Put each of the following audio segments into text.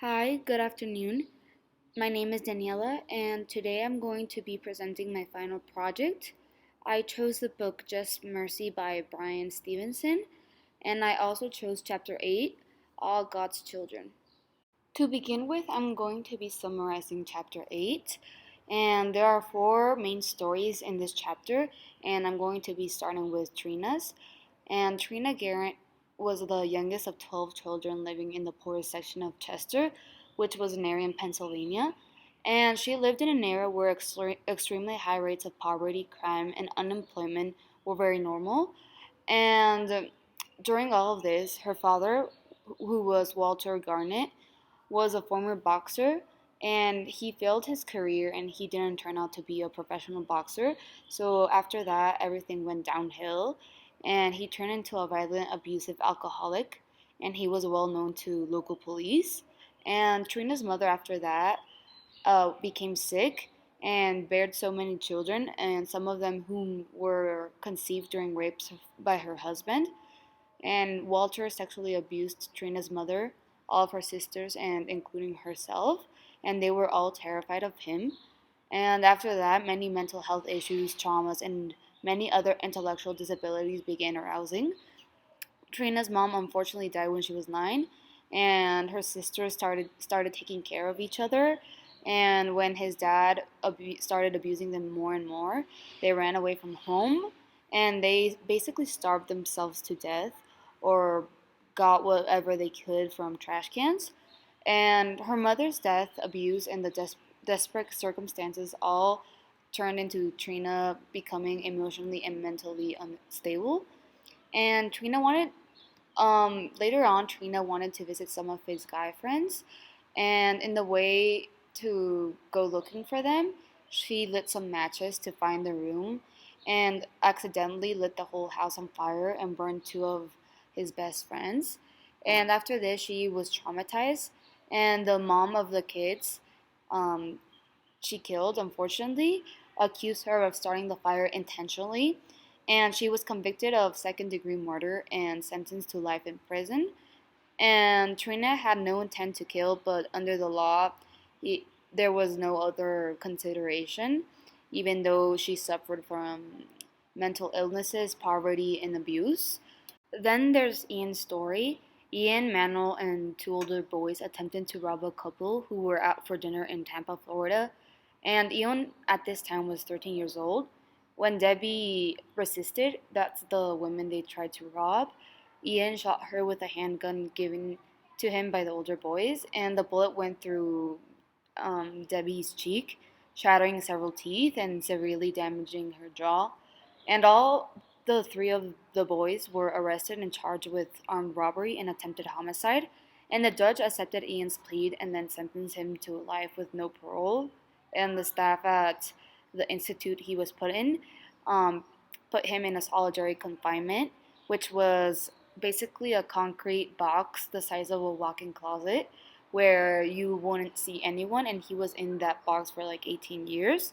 Hi, good afternoon. My name is Daniela, and today I'm going to be presenting my final project. I chose the book Just Mercy by Brian Stevenson, and I also chose Chapter 8, All God's Children. To begin with, I'm going to be summarizing Chapter 8, and there are four main stories in this chapter, and I'm going to be starting with Trina's. And Trina Garrett was the youngest of 12 children living in the poorest section of Chester, which was an area in Pennsylvania. And she lived in an area where extremely high rates of poverty, crime, and unemployment were very normal. And during all of this, her father, who was Walter Garnett, was a former boxer, and he failed his career and he didn't turn out to be a professional boxer. So after that, everything went downhill and he turned into a violent, abusive alcoholic, and he was well known to local police. And Trina's mother, after that, became sick and bared so many children, and some of them whom were conceived during rapes by her husband. And Walter sexually abused Trina's mother, all of her sisters, and including herself, and they were all terrified of him. And after that, many mental health issues, traumas, and many other intellectual disabilities began arousing. Trina's mom unfortunately died when she was 9, and her sisters started taking care of each other. And when his dad started abusing them more and more, they ran away from home, and they basically starved themselves to death, or got whatever they could from trash cans. And her mother's death, abuse, and the desperate circumstances all turned into Trina becoming emotionally and mentally unstable. And later on, Trina wanted to visit some of his guy friends, and in the way to go looking for them, she lit some matches to find the room and accidentally lit the whole house on fire and burned two of his best friends. And after this, she was traumatized, and the mom of the kids, um, she killed, unfortunately, accused her of starting the fire intentionally, and she was convicted of second-degree murder and sentenced to life in prison. And Trina had no intent to kill, but under the law, he, there was no other consideration, even though she suffered from mental illnesses, poverty, and abuse. Then there's Ian's story. Ian, Manuel, and two older boys attempted to rob a couple who were out for dinner in Tampa, Florida. And Ian at this time was 13 years old. When Debbie resisted, that's the woman they tried to rob, Ian shot her with a handgun given to him by the older boys, and the bullet went through Debbie's cheek, shattering several teeth and severely damaging her jaw. And all the three of the boys were arrested and charged with armed robbery and attempted homicide. And the judge accepted Ian's plea and then sentenced him to life with no parole. And the staff at the institute he was put in um, put him in a solitary confinement, which was basically a concrete box the size of a walk-in closet where you wouldn't see anyone, and he was in that box for like 18 years.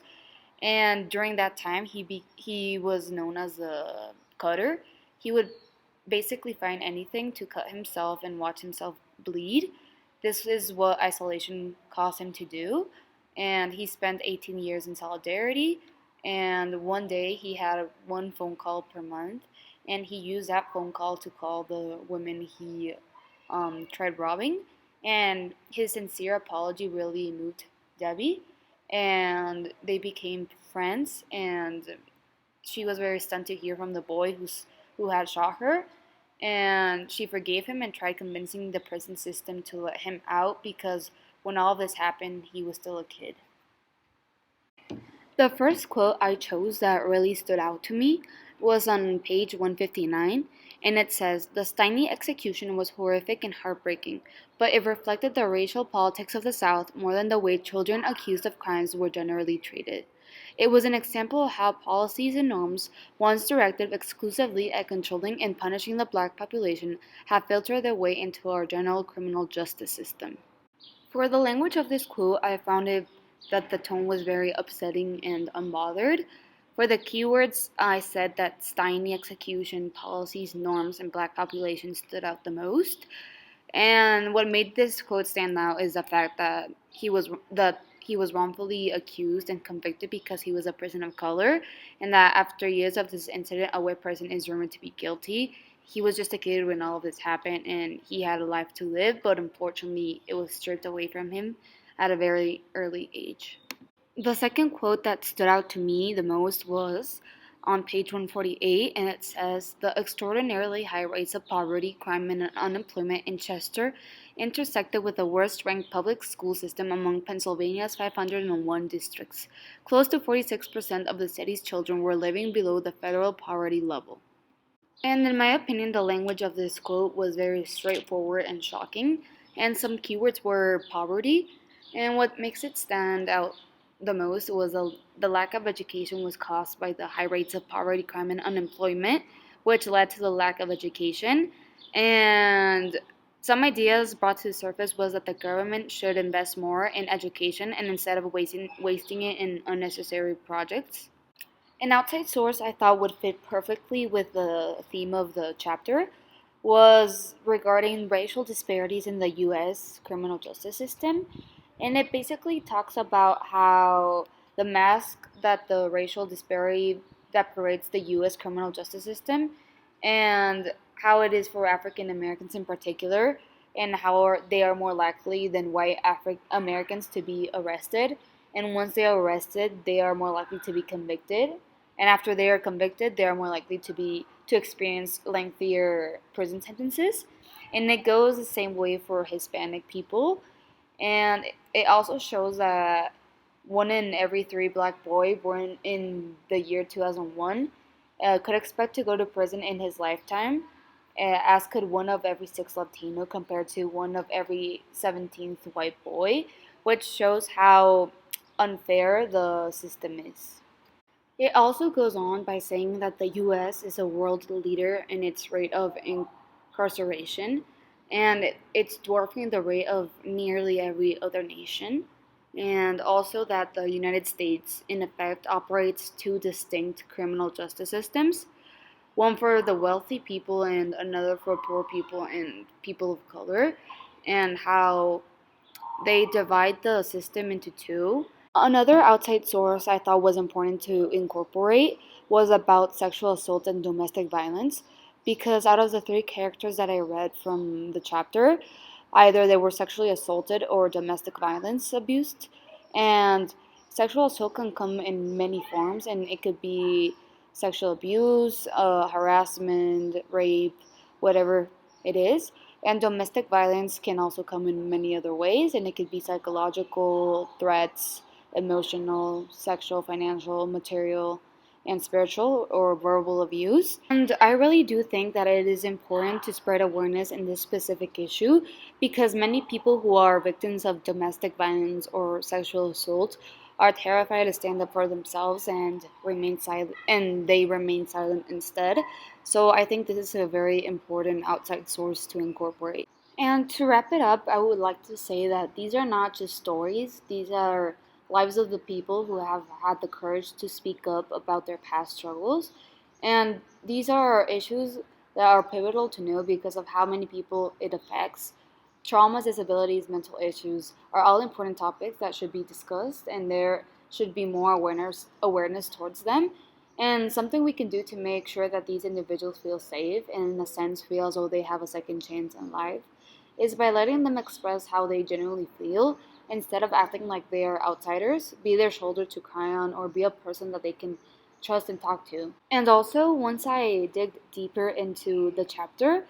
And during that time, he was known as a cutter. He would basically find anything to cut himself and watch himself bleed. This is what isolation caused him to do. And he spent 18 years in solidarity. And one day he had one phone call per month. And he used that phone call to call the women he tried robbing. And his sincere apology really moved Debbie. And they became friends. And she was very stunned to hear from the boy who had shot her, and she forgave him and tried convincing the prison system to let him out because when all this happened, he was still a kid. The first quote I chose that really stood out to me was on page 159, and it says, "The Steiny execution was horrific and heartbreaking, but it reflected the racial politics of the South more than the way children accused of crimes were generally treated. It was an example of how policies and norms, once directed exclusively at controlling and punishing the black population, have filtered their way into our general criminal justice system." For the language of this quote, I found it that the tone was very upsetting and unbothered. For the keywords, I said that Steiny execution, policies, norms, and black population stood out the most. And what made this quote stand out is the fact that he was wrongfully accused and convicted because he was a person of color, and that after years of this incident, a white person is rumored to be guilty. He was just a kid when all of this happened, and he had a life to live, but unfortunately, it was stripped away from him at a very early age. The second quote that stood out to me the most was on page 148, and it says, "The extraordinarily high rates of poverty, crime, and unemployment in Chester intersected with the worst ranked public school system among Pennsylvania's 501 districts. Close to 46% of the city's children were living below the federal poverty level." And in my opinion, the language of this quote was very straightforward and shocking, and some keywords were poverty. And what makes it stand out the most was the lack of education was caused by the high rates of poverty, crime, and unemployment, which led to the lack of education. And some ideas brought to the surface was that the government should invest more in education and instead of wasting it in unnecessary projects. An outside source I thought would fit perfectly with the theme of the chapter was regarding racial disparities in the US criminal justice system. And it basically talks about how the mask that the racial disparity that parades the US criminal justice system and how it is for African Americans in particular, and how they are more likely than white African Americans to be arrested. And once they are arrested, they are more likely to be convicted. And after they are convicted, they are more likely to experience lengthier prison sentences. And it goes the same way for Hispanic people. And it also shows that one in every three black boy born in the year 2001 could expect to go to prison in his lifetime, as could one of every six Latino compared to one of every 17th white boy, which shows how unfair the system is. It also goes on by saying that the US is a world leader in its rate of incarceration, and it's dwarfing the rate of nearly every other nation. And also that the United States, in effect, operates two distinct criminal justice systems, one for the wealthy people and another for poor people and people of color, and how they divide the system into two. Another outside source I thought was important to incorporate was about sexual assault and domestic violence, because out of the three characters that I read from the chapter, either they were sexually assaulted or domestic violence abused. And sexual assault can come in many forms, and it could be sexual abuse, harassment, rape, whatever it is. And domestic violence can also come in many other ways, and it could be psychological threats, emotional, sexual, financial, material, and spiritual or verbal abuse. And I really do think that it is important to spread awareness in this specific issue, because many people who are victims of domestic violence or sexual assault are terrified to stand up for themselves and they remain silent instead. So I think this is a very important outside source to incorporate. And to wrap it up, I would like to say that these are not just stories, these are lives of the people who have had the courage to speak up about their past struggles. And these are issues that are pivotal to know because of how many people it affects. Traumas, disabilities, mental issues are all important topics that should be discussed, and there should be more awareness towards them. And something we can do to make sure that these individuals feel safe and, in a sense, feel as though they have a second chance in life is by letting them express how they genuinely feel instead of acting like they are outsiders, be their shoulder to cry on, or be a person that they can trust and talk to. And also, once I dig deeper into the chapter,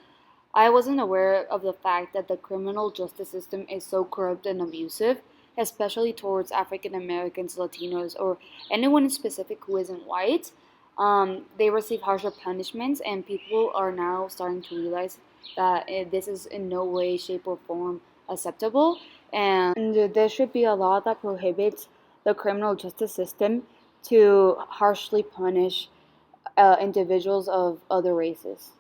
I wasn't aware of the fact that the criminal justice system is so corrupt and abusive, especially towards African Americans, Latinos, or anyone in specific who isn't white. They receive harsher punishments, and people are now starting to realize that this is in no way, shape, or form acceptable. And there should be a law that prohibits the criminal justice system to harshly punish individuals of other races.